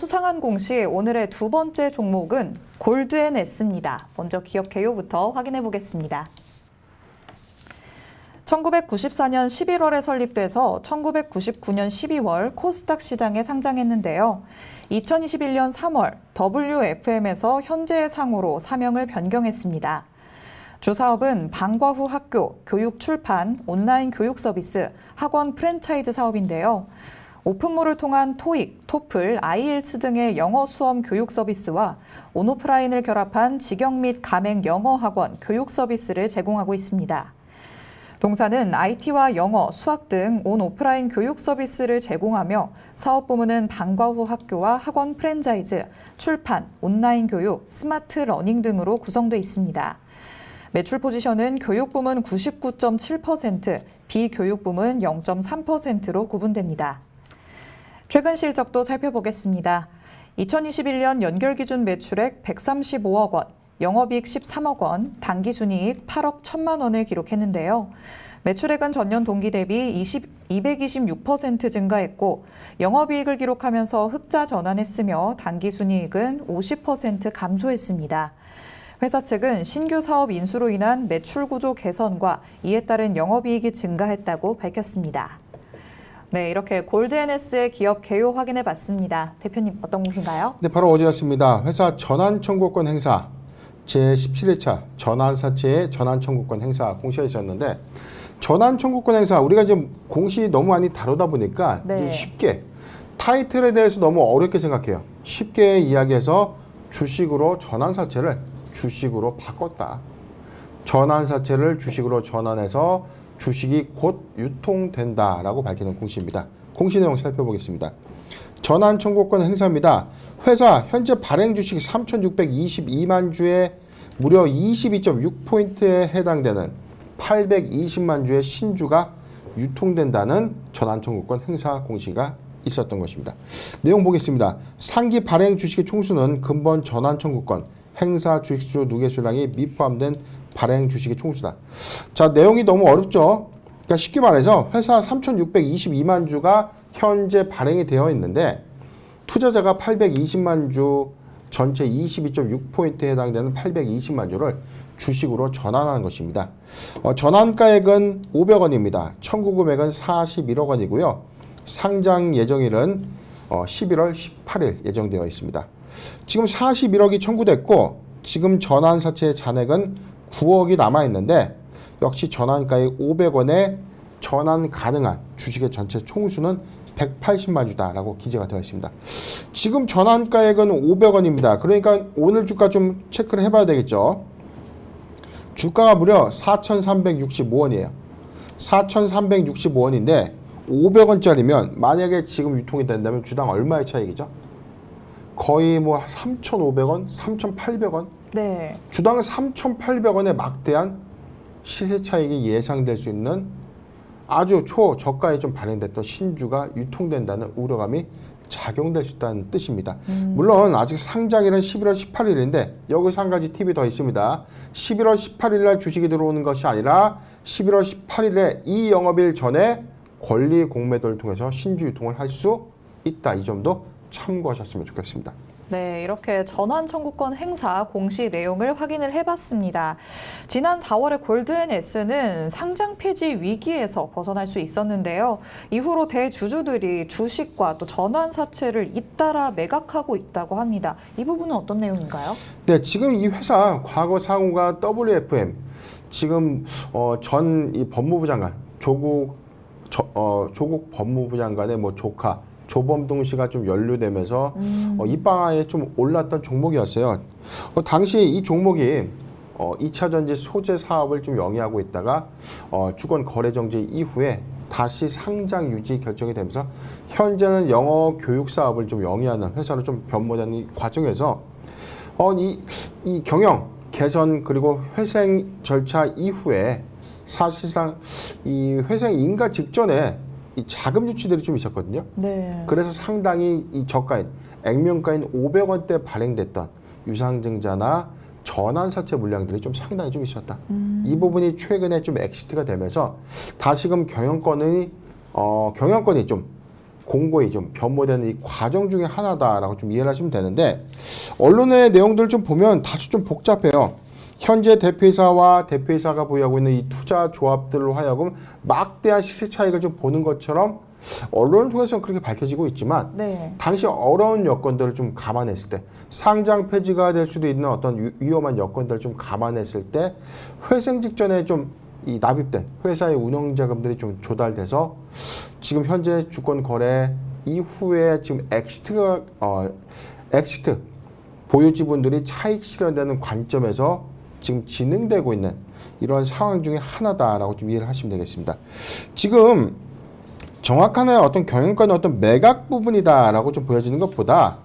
수상한 공시 오늘의 두 번째 종목은 골드앤에스입니다. 먼저 기업 개요부터 확인해 보겠습니다. 1994년 11월에 설립돼서 1999년 12월 코스닥 시장에 상장했는데요. 2021년 3월 WFM에서 현재의 상호로 사명을 변경했습니다. 주 사업은 방과 후 학교, 교육 출판, 온라인 교육 서비스, 학원 프랜차이즈 사업인데요. 오픈몰을 통한 토익, 토플, 아이엘츠 등의 영어 수험 교육 서비스와 온오프라인을 결합한 직영 및 가맹 영어 학원 교육 서비스를 제공하고 있습니다. 동사는 IT와 영어, 수학 등 온오프라인 교육 서비스를 제공하며 사업 부문은 방과 후 학교와 학원 프랜차이즈, 출판, 온라인 교육, 스마트 러닝 등으로 구성돼 있습니다. 매출 포지션은 교육 부문 99.7%, 비교육 부문 0.3%로 구분됩니다. 최근 실적도 살펴보겠습니다. 2021년 연결 기준 매출액 135억 원, 영업이익 13억 원, 당기순이익 8억 1천만 원을 기록했는데요. 매출액은 전년 동기 대비 226% 증가했고 영업이익을 기록하면서 흑자 전환했으며 당기순이익은 50% 감소했습니다. 회사 측은 신규 사업 인수로 인한 매출 구조 개선과 이에 따른 영업이익이 증가했다고 밝혔습니다. 네, 이렇게 골드앤에스의 기업 개요 확인해 봤습니다. 대표님 어떤 곳인가요? 네, 바로 어제였습니다. 회사 전환 청구권 행사 제17회차 전환사채의 전환 청구권 행사 공시가 있었는데 전환 청구권 행사 우리가 지금 공시 너무 많이 다루다 보니까 네. 쉽게 타이틀에 대해서 너무 어렵게 생각해요. 쉽게 이야기해서 주식으로 전환사채를 주식으로 바꿨다. 전환사채를 주식으로 전환해서 주식이 곧 유통된다라고 밝히는 공시입니다. 공시 내용 살펴보겠습니다. 전환 청구권 행사입니다. 회사 현재 발행 주식이 3,622만 주에 무려 22.6포인트에 해당되는 820만 주의 신주가 유통된다는 전환 청구권 행사 공시가 있었던 것입니다. 내용 보겠습니다. 상기 발행 주식의 총수는 근본 전환 청구권 행사 주식수 누계수량이 미포함된 발행 주식의 총수다. 자, 내용이 너무 어렵죠? 그러니까 쉽게 말해서 회사 3,622만 주가 현재 발행이 되어 있는데 투자자가 820만 주 전체 22.6포인트에 해당되는 820만 주를 주식으로 전환하는 것입니다. 전환가액은 500원입니다. 청구 금액은 41억 원이고요. 상장 예정일은 11월 18일 예정되어 있습니다. 지금 41억이 청구됐고 지금 전환사채 잔액은 9억이 남아있는데 역시 전환가액 500원에 전환 가능한 주식의 전체 총수는 180만 주다라고 기재가 되어 있습니다. 지금 전환가액은 500원입니다. 그러니까 오늘 주가 좀 체크를 해봐야 되겠죠. 주가가 무려 4,365원이에요. 4,365원인데 500원짜리면 만약에 지금 유통이 된다면 주당 얼마의 차익이죠? 거의 뭐 3,500원, 3,800원? 네. 주당 3,800원의 막대한 시세 차익이 예상될 수 있는 아주 초저가에 좀 발행됐던 신주가 유통된다는 우려감이 작용될 수 있다는 뜻입니다. 물론 아직 상장일은 11월 18일인데 여기서 한 가지 팁이 더 있습니다. 11월 18일 날 주식이 들어오는 것이 아니라 11월 18일에 이 영업일 전에 권리 공매도를 통해서 신주 유통을 할 수 있다. 이 점도 참고하셨으면 좋겠습니다. 네, 이렇게 전환 청구권 행사 공시 내용을 확인을 해봤습니다. 지난 4월에 골드앤에스는 상장 폐지 위기에서 벗어날 수 있었는데요. 이후로 대주주들이 주식과 또 전환 사채를 잇따라 매각하고 있다고 합니다. 이 부분은 어떤 내용인가요? 네, 지금 이 회사 과거 상호가 WFM 지금 전 이 법무부 장관 조국 법무부 장관의 뭐 조카 조범동 씨가 좀 연루되면서 입방아에 좀 올랐던 종목이었어요. 당시 이 종목이 2차 전지 소재 사업을 좀 영위하고 있다가 주권 거래 정지 이후에 다시 상장 유지 결정이 되면서 현재는 영어 교육 사업을 좀 영위하는 회사로 좀 변모되는 이 과정에서 이 경영 개선 그리고 회생 절차 이후에 사실상 이 회생 인가 직전에 이 자금 유치들이 좀 있었거든요. 네. 그래서 상당히 이 저가인, 액면가인 500원대 발행됐던 유상증자나 전환사채 물량들이 좀 상당히 좀 있었다. 이 부분이 최근에 좀 엑시트가 되면서 다시금 경영권이 좀 공고히 좀 변모되는 이 과정 중에 하나다라고 좀 이해를 하시면 되는데, 언론의 내용들을 좀 보면 다소 좀 복잡해요. 현재 대표이사와 대표이사가 보유하고 있는 이 투자 조합들로 하여금 막대한 시세 차익을 좀 보는 것처럼 언론을 통해서는 그렇게 밝혀지고 있지만, 네. 당시 어려운 여건들을 좀 감안했을 때, 상장 폐지가 될 수도 있는 어떤 위험한 여건들을 좀 감안했을 때, 회생 직전에 좀 이 납입된 회사의 운영 자금들이 좀 조달돼서 지금 현재 주권 거래 이후에 지금 엑시트 보유 지분들이 차익 실현되는 관점에서 지금 진행되고 있는 이런 상황 중에 하나다라고 좀 이해를 하시면 되겠습니다. 지금 정확한 어떤 경영권의 어떤 매각 부분이다라고 좀 보여지는 것보다,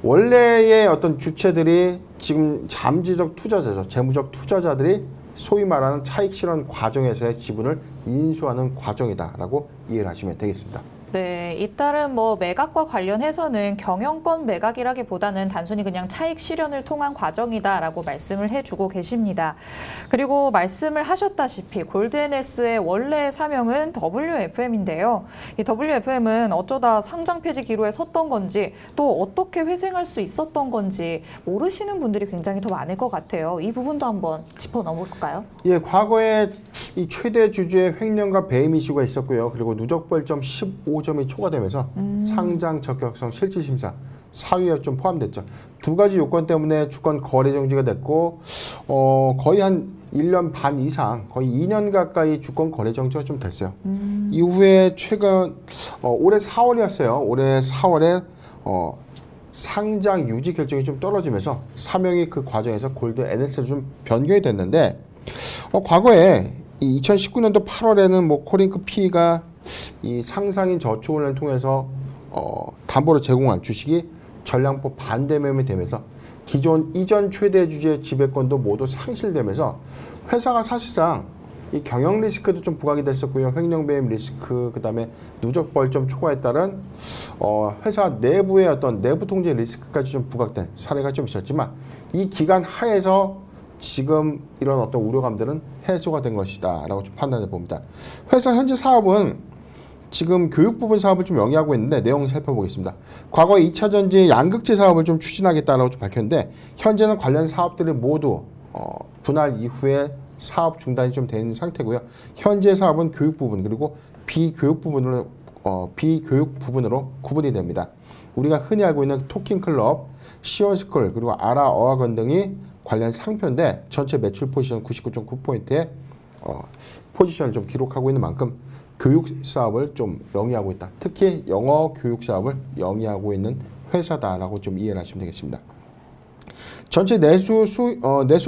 원래의 어떤 주체들이 지금 잠재적 투자자죠. 재무적 투자자들이 소위 말하는 차익 실현 과정에서의 지분을 인수하는 과정이다라고 이해를 하시면 되겠습니다. 네, 이따른 매각과 관련해서는 경영권 매각이라기보다는 단순히 그냥 차익 실현을 통한 과정이다라고 말씀을 해주고 계십니다. 그리고 말씀을 하셨다시피 골드NS의 원래 사명은 WFM인데요. 이 WFM은 어쩌다 상장 폐지 기로에 섰던 건지, 또 어떻게 회생할 수 있었던 건지 모르시는 분들이 굉장히 더 많을 것 같아요. 이 부분도 한번 짚어 넘어볼까요? 예, 과거에 이 최대 주주의 횡령과 배임 이슈가 있었고요. 그리고 누적 벌점 15점이 초과되면서 상장 적격성 실질심사 사유에 좀 포함됐죠. 두 가지 요건 때문에 주권 거래 정지가 됐고, 거의 한 1년 반 이상, 거의 2년 가까이 주권 거래 정지가 좀 됐어요. 이후에 최근 올해 4월이었어요. 올해 4월에 상장 유지 결정이 좀 떨어지면서 사명이 그 과정에서 골드 NS로 좀 변경이 됐는데, 과거에 이 2019년도 8월에는 코링크 P가 이 상상인 저축은행을 통해서 담보로 제공한 주식이 전량포 반대 매매이 되면서 기존 이전 최대 주주의 지배권도 모두 상실되면서 회사가 사실상 이 경영 리스크도 좀 부각이 됐었고요. 횡령 배임 리스크, 그다음에 누적 벌점 초과에 따른 회사 내부의 어떤 내부 통제 리스크까지 좀 부각된 사례가 좀 있었지만, 이 기간 하에서 지금 이런 어떤 우려감들은 해소가 된 것이다라고 좀 판단해 봅니다. 회사 현재 사업은 지금 교육 부분 사업을 좀 영위하고 있는데, 내용 살펴보겠습니다. 과거 2차 전지 양극재 사업을 좀 추진하겠다라고 좀 밝혔는데, 현재는 관련 사업들이 모두 분할 이후에 사업 중단이 좀 된 상태고요. 현재 사업은 교육 부분 그리고 비교육 부분으로 구분이 됩니다. 우리가 흔히 알고 있는 토킹 클럽, 시온스쿨 그리고 아라 어학원 등이 관련 상표인데, 전체 매출 포지션 99.9%의 포지션을 좀 기록하고 있는 만큼 교육 사업을 좀 영위하고 있다. 특히 영어 교육 사업을 영위하고 있는 회사다라고 좀 이해를 하시면 되겠습니다. 전체 내수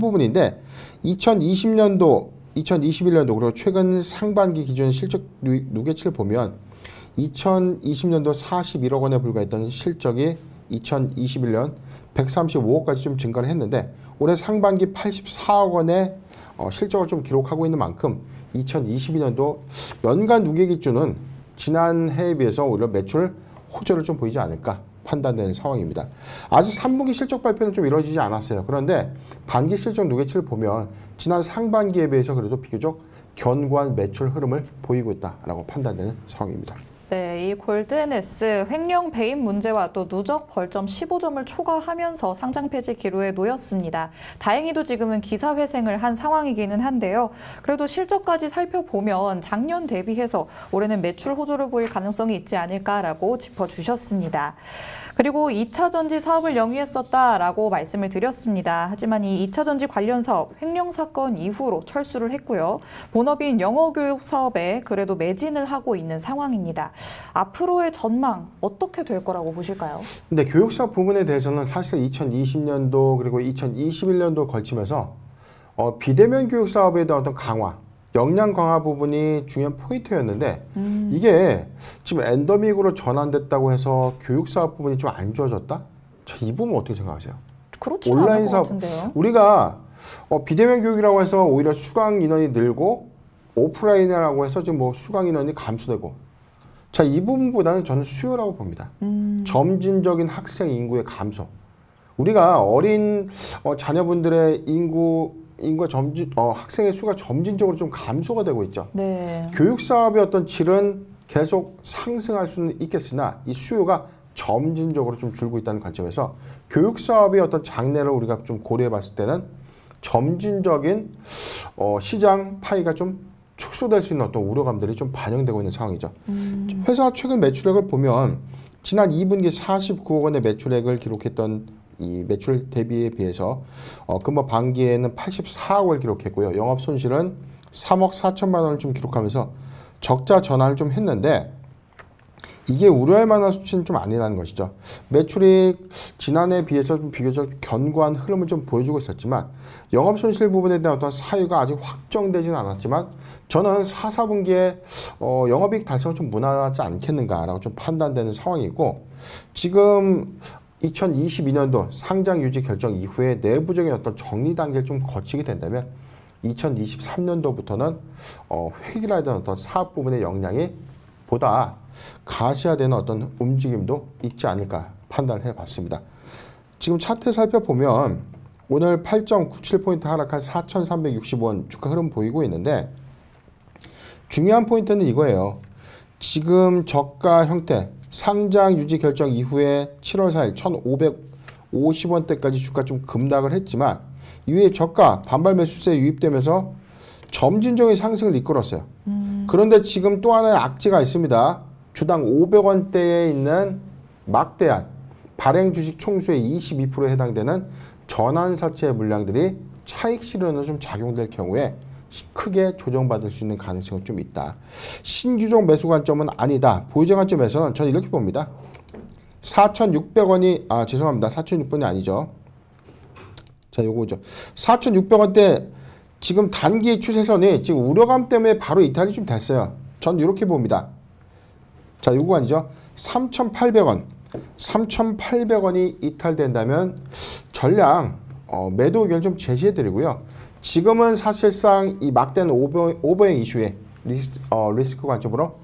부분인데, 2020년도, 2021년도 그리고 최근 상반기 기준 실적 누계치를 보면 2020년도 41억 원에 불과했던 실적이 2021년 135억까지 좀 증가를 했는데, 올해 상반기 84억 원의 실적을 좀 기록하고 있는 만큼 2022년도 연간 누계 기준은 지난 해에 비해서 오히려 매출 호조를 좀 보이지 않을까 판단되는 상황입니다. 아직 3분기 실적 발표는 좀 이루어지지 않았어요. 그런데 반기 실적 누계치를 보면 지난 상반기에 비해서 그래도 비교적 견고한 매출 흐름을 보이고 있다라고 판단되는 상황입니다. 네, 이 골드NS 횡령 배임 문제와 또 누적 벌점 15점을 초과하면서 상장 폐지 기로에 놓였습니다. 다행히도 지금은 기사 회생을 한 상황이기는 한데요. 그래도 실적까지 살펴보면 작년 대비해서 올해는 매출 호조를 보일 가능성이 있지 않을까라고 짚어주셨습니다. 그리고 2차 전지 사업을 영위했었다라고 말씀을 드렸습니다. 하지만 이 2차 전지 관련 사업 횡령 사건 이후로 철수를 했고요. 본업인 영어 교육 사업에 그래도 매진을 하고 있는 상황입니다. 앞으로의 전망 어떻게 될 거라고 보실까요? 근데 교육 사업 부분에 대해서는 사실 2020년도 그리고 2021년도 걸치면서 비대면 교육 사업에 대한 어떤 강화, 역량 강화 부분이 중요한 포인트였는데, 이게 지금 엔더믹으로 전환됐다고 해서 교육 사업 부분이 좀 안 좋아졌다? 이 부분 어떻게 생각하세요? 그렇지 온라인 않을 것 사업, 같은데요. 우리가 비대면 교육이라고 해서 오히려 수강 인원이 늘고, 오프라인이라고 해서 지금 수강 인원이 감소되고, 자, 이 부분보다는 저는 수요라고 봅니다. 점진적인 학생 인구의 감소. 우리가 어린 자녀분들의 학생의 수가 점진적으로 좀 감소가 되고 있죠. 네. 교육 사업의 어떤 질은 계속 상승할 수는 있겠으나 이 수요가 점진적으로 좀 줄고 있다는 관점에서 교육 사업의 어떤 장래를 우리가 좀 고려해 봤을 때는 점진적인 시장 파이가 좀 축소될 수 있는 어떤 우려감들이 좀 반영되고 있는 상황이죠. 회사 최근 매출액을 보면 지난 2분기 49억 원의 매출액을 기록했던 이 매출 대비에 비해서 금번 반기에는 84억 원을 기록했고요. 영업 손실은 3억 4천만 원을 좀 기록하면서 적자 전환을 좀 했는데 이게 우려할 만한 수치는 좀 아니라는 것이죠. 매출이 지난해에 비해서 좀 비교적 견고한 흐름을 좀 보여주고 있었지만 영업 손실 부분에 대한 어떤 사유가 아직 확정되지는 않았지만 저는 4, 4분기에 영업이익 달성은 좀 무난하지 않겠는가라고 좀 판단되는 상황이고 지금 2022년도 상장 유지 결정 이후에 내부적인 어떤 정리 단계를 좀 거치게 된다면 2023년도부터는 획일화된 어떤 사업 부분의 역량이 보다 가시화되는 어떤 움직임도 있지 않을까 판단을 해봤습니다. 지금 차트 살펴보면 오늘 8.97포인트 하락한 4,360원 주가 흐름 보이고 있는데 중요한 포인트는 이거예요. 지금 저가 형태 상장 유지 결정 이후에 7월 4일 1,550원대까지 주가 좀 급락을 했지만 이후에 저가 반발 매수세 유입되면서 점진적인 상승을 이끌었어요. 그런데 지금 또 하나의 악재가 있습니다. 주당 500원대에 있는 막대한 발행 주식 총수의 22%에 해당되는 전환사채 물량들이 차익 실현으로 좀 작용될 경우에 크게 조정받을 수 있는 가능성이 좀 있다. 신규종 매수 관점은 아니다. 보유자 관점에서는 저는 이렇게 봅니다. 4,600원이 죄송합니다. 4,600원이 아니죠. 자, 요거죠. 4,600원대 지금 단기 추세선이 지금 우려감 때문에 바로 이탈이 좀 됐어요. 전 이렇게 봅니다. 자, 요거 아니죠. 3,800원. 3,800원이 이탈된다면 전량 매도 의견을 좀 제시해 드리고요. 지금은 사실상 이 막대는 오버행 이슈에 리스크 관점으로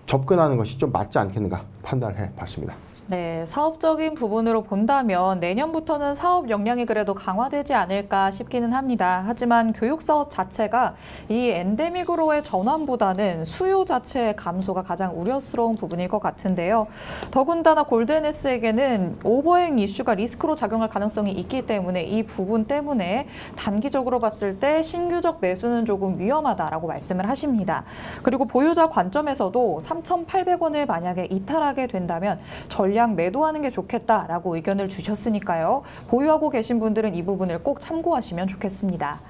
접근하는 것이 좀 맞지 않겠는가 판단을 해 봤습니다. 네, 사업적인 부분으로 본다면 내년부터는 사업 역량이 그래도 강화되지 않을까 싶기는 합니다. 하지만 교육 사업 자체가 이 엔데믹으로의 전환보다는 수요 자체의 감소가 가장 우려스러운 부분일 것 같은데요. 더군다나 골드NS에게는 오버행 이슈가 리스크로 작용할 가능성이 있기 때문에 이 부분 때문에 단기적으로 봤을 때 신규적 매수는 조금 위험하다라고 말씀을 하십니다. 그리고 보유자 관점에서도 3,800원을 만약에 이탈하게 된다면 전량 매도하는 게 좋겠다라고 의견을 주셨으니까요. 보유하고 계신 분들은 이 부분을 꼭 참고하시면 좋겠습니다.